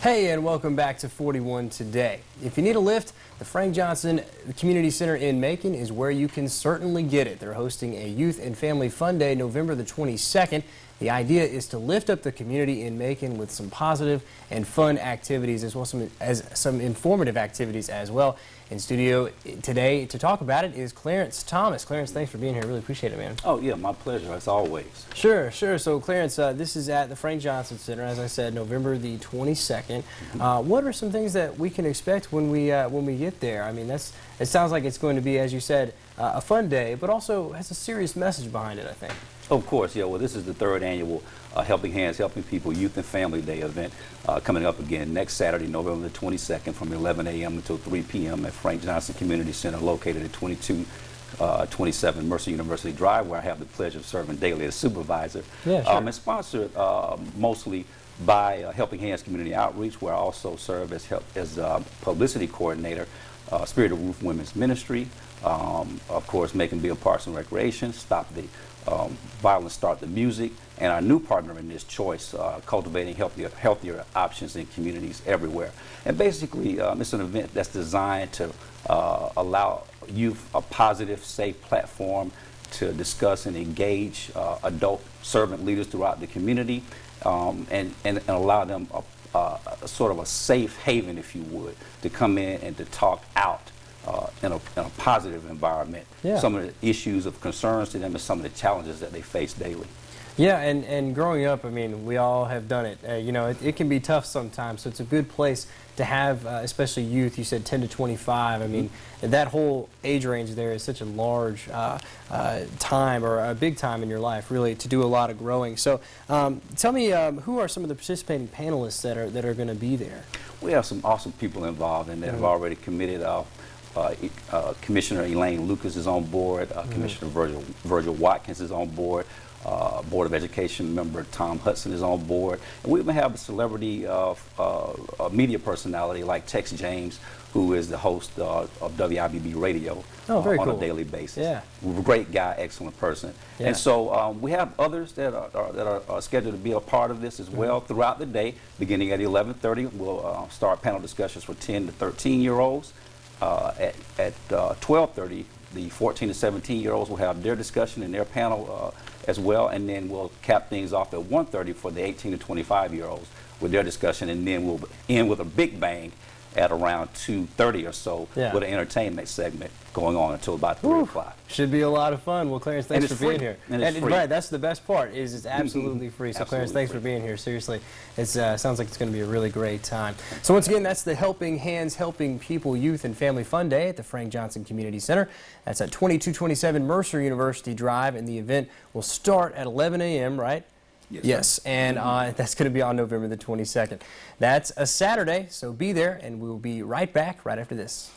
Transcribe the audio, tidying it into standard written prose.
Hey, and welcome back to 41 Today. If you need a lift, the Frank Johnson Community Center in Macon is where you can certainly get it. They're hosting a Youth and Family Fun Day November the 22nd. The idea is to lift up the community in Macon with some positive and fun activities, as well as some informative activities as well. In studio today to talk about it is Clarence Thomas. Clarence, thanks for being here. Really appreciate it, man. Oh, yeah, my pleasure, as always. Sure. So, Clarence, this is at the Frank Johnson Center, as I said, November the 22nd. What are some things that we can expect when we get there? I mean, it sounds like it's going to be, as you said, a fun day, but also has a serious message behind it, I think. Of course, yeah. Well, this is the third annual Helping Hands, Helping People Youth and Family Day event coming up again next Saturday, November the 22nd from 11 a.m. until 3 p.m. at Frank Johnson Community Center located at 2227 Mercer University Drive, where I have the pleasure of serving daily as supervisor. Yeah, sure. And sponsored mostly by Helping Hands Community Outreach, where I also serve as publicity coordinator, Spirit of Roof Women's Ministry, of course, Macon Bill Parks and Recreation, Stop the Violence, Start the Music, and our new partner in this choice, cultivating healthier options in communities everywhere. And basically, it's an event that's designed to allow youth a positive, safe platform to discuss and engage adult servant leaders throughout the community, and allow them sort of a safe haven, if you would, to come in and to talk out in a positive environment. Yeah. Some of the issues of concerns to them and some of the challenges that they face daily. Yeah, and growing up, I mean, we all have done it. You know, it can be tough sometimes, so it's a good place to have, especially youth. You said 10 to 25. I mean, that whole age range there is such a large time, or a big time in your life, really, to do a lot of growing. So tell me, who are some of the participating panelists that are going to be there? We have some awesome people involved and that have already committed. Commissioner Elaine Lucas is on board. Commissioner Virgil Watkins is on board. Board of Education member Tom Hudson is on board. And we even have a celebrity media personality like Tex James, who is the host of WIBB Radio on a daily basis. Yeah. Great guy, excellent person. Yeah. And so we have others that are scheduled to be a part of this as well throughout the day. Beginning at 11:30, we'll start panel discussions for 10 to 13-year-olds. At 12:30, the 14 to 17-year-olds will have their discussion and their panel as well, and then we'll cap things off at 1:30 for the 18 to 25-year-olds with their discussion, and then we'll end with a big bang at around 2:30 or so with an entertainment segment going on until about 3 o'clock. Should be a lot of fun. Well, Clarence, thanks for being here. And it's free. Right, that's the best part, is it's absolutely free. So, Clarence, thanks for being here. Seriously, it sounds like it's going to be a really great time. So, once again, that's the Helping Hands, Helping People Youth and Family Fun Day at the Frank Johnson Community Center. That's at 2227 Mercer University Drive, and the event will start at 11 a.m., right? Yes, and that's going to be on November the 22nd. That's a Saturday, so be there, and we'll be right back right after this.